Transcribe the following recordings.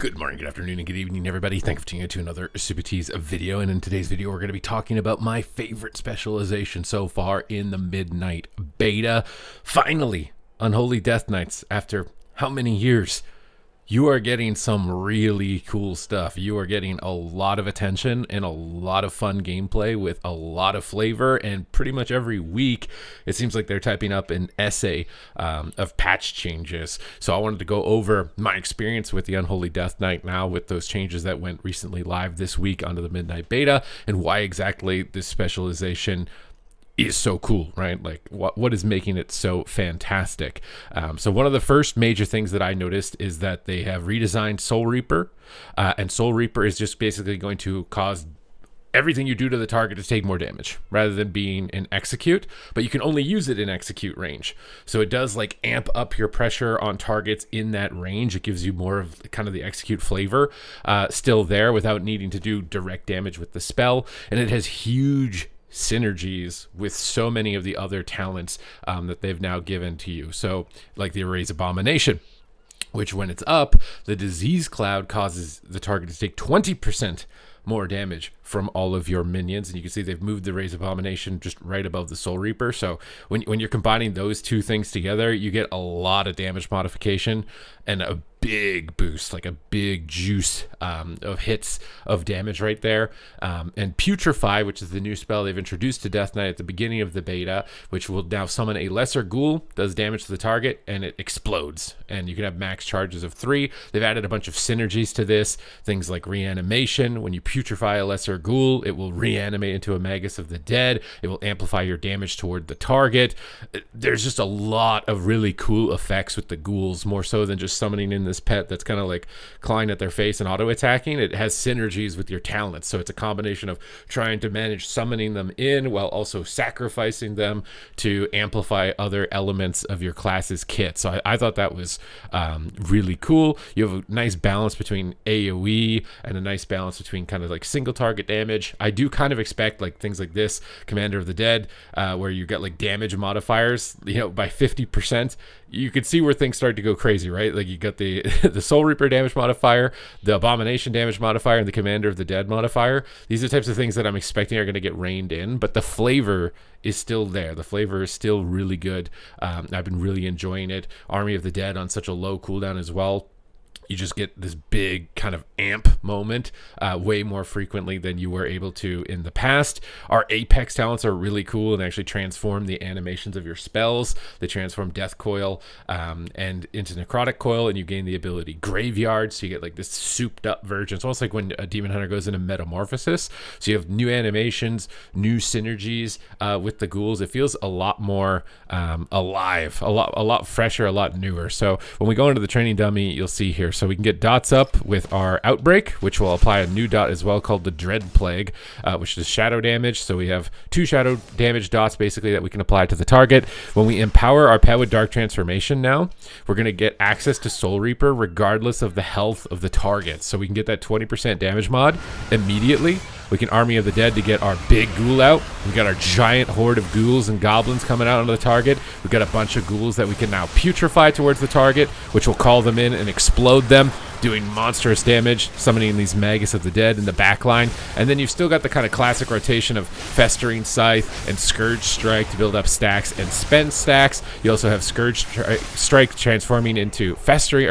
Good morning, good afternoon, and good evening, everybody. Thank you for tuning in to another Supatease video. And in today's video, we're going to be talking about my favorite specialization so far in the Midnight Beta. Finally, Unholy Death Knights, after how many years? You are getting some really cool stuff. You are getting a lot of attention and a lot of fun gameplay with a lot of flavor. And pretty much every week, it seems like they're typing up an essay of patch changes. So I wanted to go over my experience with the Unholy Death Knight now with those changes that went recently live this week onto the Midnight Beta and why exactly this specialization is so cool, right? Like what is making it so fantastic? So one of the first major things that I noticed is that they have redesigned Soul Reaper, and Soul Reaper is just basically going to cause everything you do to the target to take more damage rather than being an execute, but you can only use it in execute range. So it does like amp up your pressure on targets in that range. It gives you more of kind of the execute flavor still there without needing to do direct damage with the spell. And it has huge synergies with so many of the other talents that they've now given to you. So like the Erase Abomination, which when it's up, the disease cloud causes the target to take 20% more damage from all of your minions. And you can see they've moved the Erase Abomination just right above the Soul Reaper. So when you're combining those two things together, you get a lot of damage modification and a big boost, like a big juice of hits of damage right there. And Putrefy, which is the new spell they've introduced to Death Knight at the beginning of the beta, which will now summon a lesser ghoul, does damage to the target, and it explodes. And you can have max charges of 3. They've added a bunch of synergies to this, things like reanimation. When you putrefy a lesser ghoul, it will reanimate into a Magus of the Dead. It will amplify your damage toward the target. There's just a lot of really cool effects with the ghouls, more so than just summoning in this pet that's kind of like clawing at their face and auto attacking. It has synergies with your talents, so it's a combination of trying to manage summoning them in while also sacrificing them to amplify other elements of your class's kit. So I thought that was really cool. You have a nice balance between AoE and a nice balance between kind of like single target damage. I do kind of expect like things like this Commander of the Dead where you get like damage modifiers, by 50%. You could see where things start to go crazy, right? Like you got the the Soul Reaper damage modifier, the Abomination damage modifier, and the Commander of the Dead modifier. These are types of things that I'm expecting are going to get reined in, but the flavor is still there. The flavor is still really good. I've been really enjoying it. Army of the Dead on such a low cooldown as well. You just get this big kind of amp moment way more frequently than you were able to in the past. Our Apex talents are really cool and actually transform the animations of your spells. They transform Death Coil and into Necrotic Coil, and you gain the ability Graveyard, so you get like this souped up version. It's almost like when a Demon Hunter goes into Metamorphosis. So you have new animations, new synergies with the ghouls. It feels a lot more alive, a lot fresher, a lot newer. So when we go into the training dummy, you'll see here. So we can get dots up with our Outbreak, which will apply a new dot as well called the Dread Plague, which is shadow damage. So we have 2 shadow damage dots basically that we can apply to the target. When we empower our pet with Dark Transformation now, we're going to get access to Soul Reaper regardless of the health of the target. So we can get that 20% damage mod immediately. We can Army of the Dead to get our big ghoul out. We've got our giant horde of ghouls and goblins coming out onto the target. We've got a bunch of ghouls that we can now putrefy towards the target, which will call them in and explode them, doing monstrous damage, summoning these Magus of the Dead in the back line. And then you've still got the kind of classic rotation of Festering Scythe and Scourge Strike to build up stacks and spend stacks. You also have Scourge Strike transforming into Festering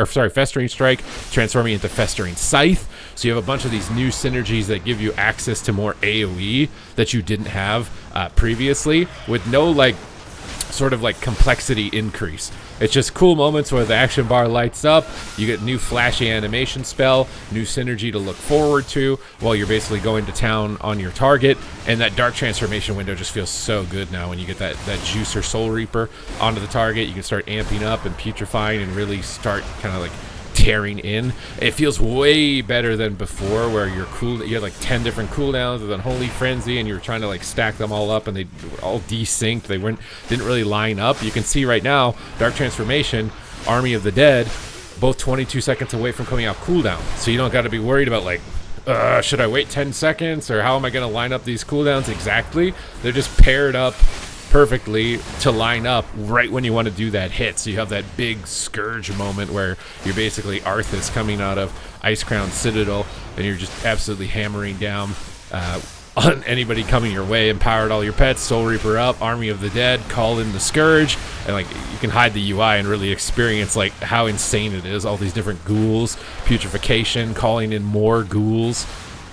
Strike transforming into Festering Scythe. So you have a bunch of these new synergies that give you access to more AoE that you didn't have previously, with no like sort of like complexity increase. It's just cool moments where the action bar lights up, you get new flashy animation spell, new synergy to look forward to while you're basically going to town on your target, and that Dark Transformation window just feels so good now when you get that Juicer Soul Reaper onto the target. You can start amping up and putrefying and really start kind of like tearing in. It feels way better than before, where you had like 10 different cooldowns with Unholy Frenzy, and you were trying to like stack them all up, and they were all desynced. They didn't really line up. You can see right now, Dark Transformation, Army of the Dead, both 22 seconds away from coming out cooldown. So you don't got to be worried about like, should I wait 10 seconds, or how am I going to line up these cooldowns exactly? They're just paired up perfectly to line up right when you want to do that hit. So you have that big Scourge moment where you're basically Arthas coming out of Icecrown Citadel, and you're just absolutely hammering down on anybody coming your way. Empowered all your pets, Soul Reaper up, Army of the Dead, call in the Scourge, and like you can hide the UI and really experience like how insane it is. All these different ghouls, putrefaction, calling in more ghouls.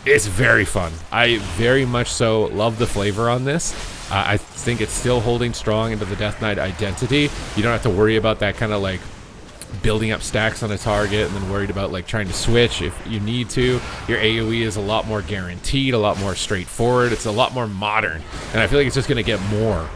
It's very fun. I very much so love the flavor on this. I think it's still holding strong into the Death Knight identity. You don't have to worry about that kind of like building up stacks on a target and then worried about like trying to switch if you need to. Your AoE is a lot more guaranteed, a lot more straightforward. It's a lot more modern, and I feel like it's just going to get more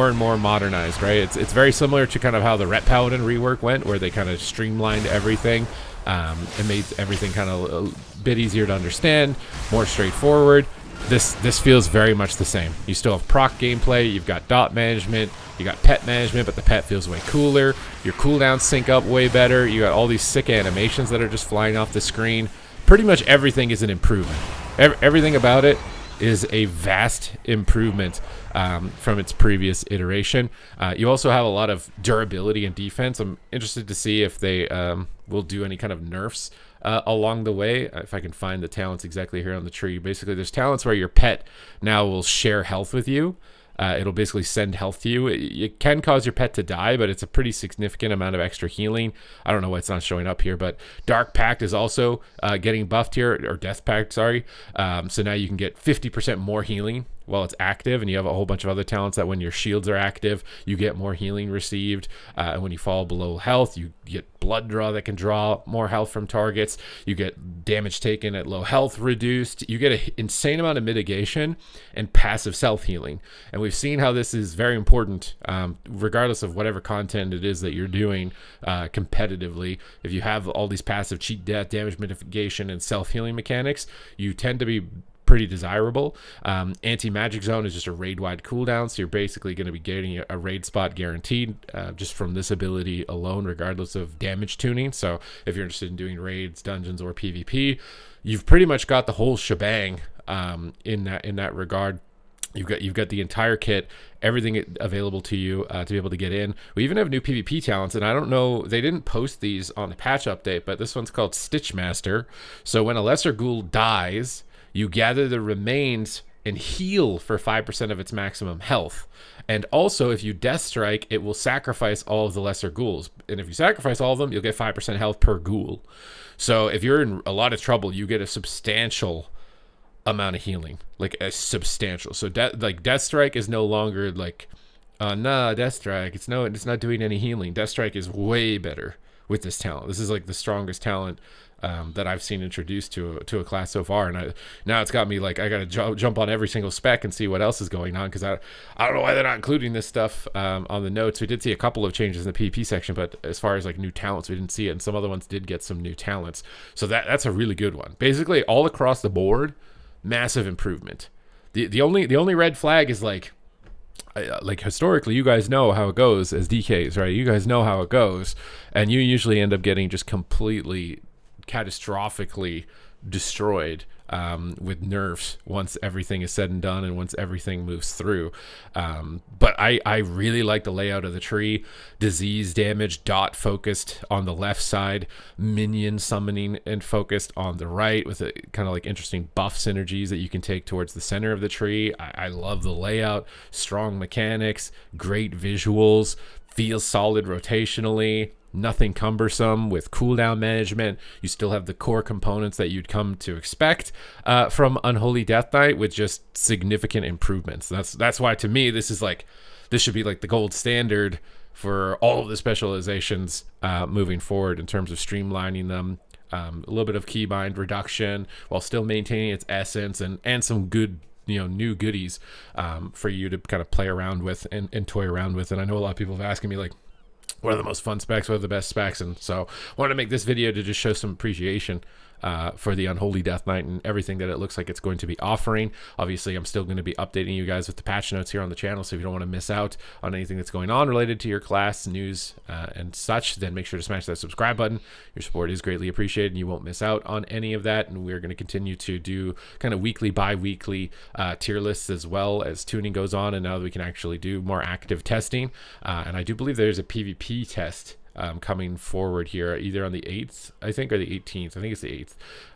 and more modernized, right? It's very similar to kind of how the Ret Paladin rework went, where they kind of streamlined everything and made everything kind of a bit easier to understand, more straightforward. This feels very much the same. You still have proc gameplay, you've got dot management, you got pet management, but the pet feels way cooler. Your cooldowns sync up way better. You got all these sick animations that are just flying off the screen. Pretty much everything is an improvement. Everything about it is a vast improvement from its previous iteration. You also have a lot of durability and defense. I'm interested to see if they will do any kind of nerfs along the way. If I can find the talents exactly here on the tree. Basically, there's talents where your pet now will share health with you. It'll basically send health to you. It can cause your pet to die, but it's a pretty significant amount of extra healing. I don't know why it's not showing up here, but Dark Pact is also getting buffed here, or Death Pact, sorry. So now you can get 50% more healing while it's active, and you have a whole bunch of other talents that when your shields are active, you get more healing received. And when you fall below health, you get blood draw that can draw more health from targets. You get damage taken at low health reduced. You get an insane amount of mitigation and passive self-healing. And we've seen how this is very important, regardless of whatever content it is that you're doing competitively. If you have all these passive cheat death, damage mitigation, and self-healing mechanics, you tend to be pretty desirable. Anti-magic zone is just a raid-wide cooldown, so you're basically going to be getting a raid spot guaranteed just from this ability alone, regardless of damage tuning. So if you're interested in doing raids, dungeons, or PvP, you've pretty much got the whole shebang in that regard. You've got the entire kit, everything available to you to be able to get in. We even have new PvP talents, and I don't know, they didn't post these on the patch update, but this one's called Stitchmaster. So when a lesser ghoul dies, you gather the remains and heal for 5% of its maximum health. And also, if you death strike, it will sacrifice all of the lesser ghouls. And if you sacrifice all of them, you'll get 5% health per ghoul. So if you're in a lot of trouble, you get a substantial amount of healing, like a substantial. So death strike is no longer like, nah, death strike. It's not doing any healing. Death strike is way better with this talent. This is like the strongest talent that I've seen introduced to a class so far, and now it's got me like I gotta jump on every single spec and see what else is going on, because I don't know why they're not including this stuff on the notes. We did see a couple of changes in the PvP section, but as far as like new talents, we didn't see it, and some other ones did get some new talents. So that's a really good one. Basically, all across the board, massive improvement. The only red flag is like historically, you guys know how it goes as DKs, right? You guys know how it goes, and you usually end up getting just completely catastrophically destroyed with nerfs once everything is said and done and once everything moves through. But I really like the layout of the tree. Disease damage dot focused on the left side, minion summoning and focused on the right, with a kind of like interesting buff synergies that you can take towards the center of the tree. I love the layout, strong mechanics, great visuals, feels solid rotationally, nothing cumbersome with cooldown management. You still have the core components that you'd come to expect from Unholy Death Knight, with just significant improvements. That's why, to me, this should be like the gold standard for all of the specializations moving forward in terms of streamlining them. A little bit of keybind reduction while still maintaining its essence, and some good new goodies for you to kind of play around with and toy around with. And I know a lot of people have asked me like, what are the most fun specs, what are the best specs. And so I wanted to make this video to just show some appreciation for the Unholy Death Knight and everything that it looks like it's going to be offering. Obviously, I'm still going to be updating you guys with the patch notes here on the channel, so if you don't want to miss out on anything that's going on related to your class, news, and such, then make sure to smash that subscribe button. Your support is greatly appreciated, and you won't miss out on any of that. And we're going to continue to do kind of weekly, bi-weekly tier lists as well as tuning goes on, and now that we can actually do more active testing. And I do believe there's a PvP test coming forward here, either on the 8th, I think, or the 18th. I think it's the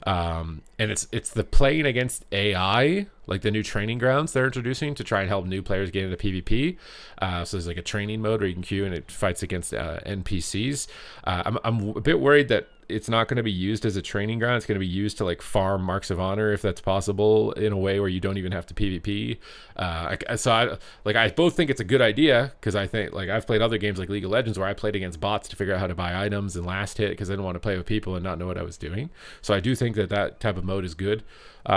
8th. And it's the playing against AI, like the new training grounds they're introducing to try and help new players get into PvP. So there's like a training mode where you can queue and it fights against NPCs. I'm a bit worried that it's not going to be used as a training ground. It's going to be used to like farm marks of honor, if that's possible, in a way where you don't even have to PvP. I both think it's a good idea, because I think, like, I've played other games like League of Legends where I played against bots to figure out how to buy items and last hit, because I didn't want to play with people and not know what I was doing. So I do think that that type of mode is good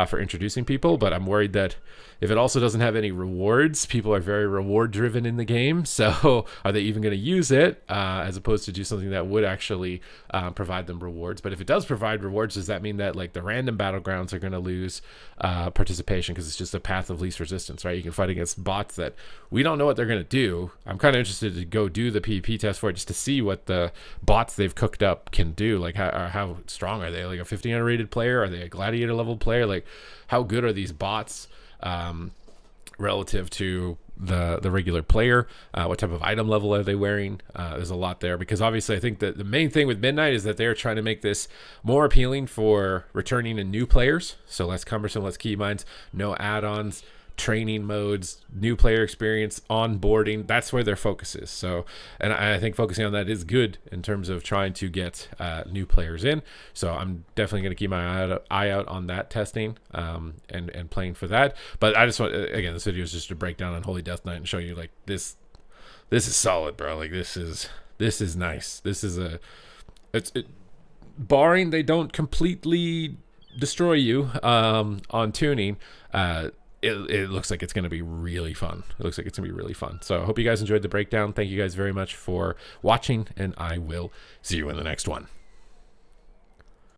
for introducing people, but I'm worried that if it also doesn't have any rewards, people are very reward driven in the game. So are they even going to use it as opposed to do something that would actually provide them rewards? But if it does provide rewards, does that mean that like the random battlegrounds are going to lose participation because it's just a path of least resistance, right? You can fight against bots that we don't know what they're going to do. I'm kind of interested to go do the PvP test for it, just to see what the bots they've cooked up can do. Like how strong are they? Like a 1500 rated player? Are they a gladiator level player? Like how good are these bots relative to the regular player? What type of item level are they wearing? There's a lot there, because obviously I think that the main thing with Midnight is that they're trying to make this more appealing for returning and new players. So less cumbersome, less keybinds, no add-ons, training modes, new player experience, onboarding. That's where their focus is. So, and I think focusing on that is good in terms of trying to get new players in. So I'm definitely going to keep my eye out on that testing and playing for that. But I just want, again, this video is just to break down Unholy Death Knight and show you like this is solid, bro. Like this is nice. This is barring they don't completely destroy you on tuning, it looks like it's going to be really fun. It looks like it's going to be really fun. So I hope you guys enjoyed the breakdown. Thank you guys very much for watching, and I will see you in the next one.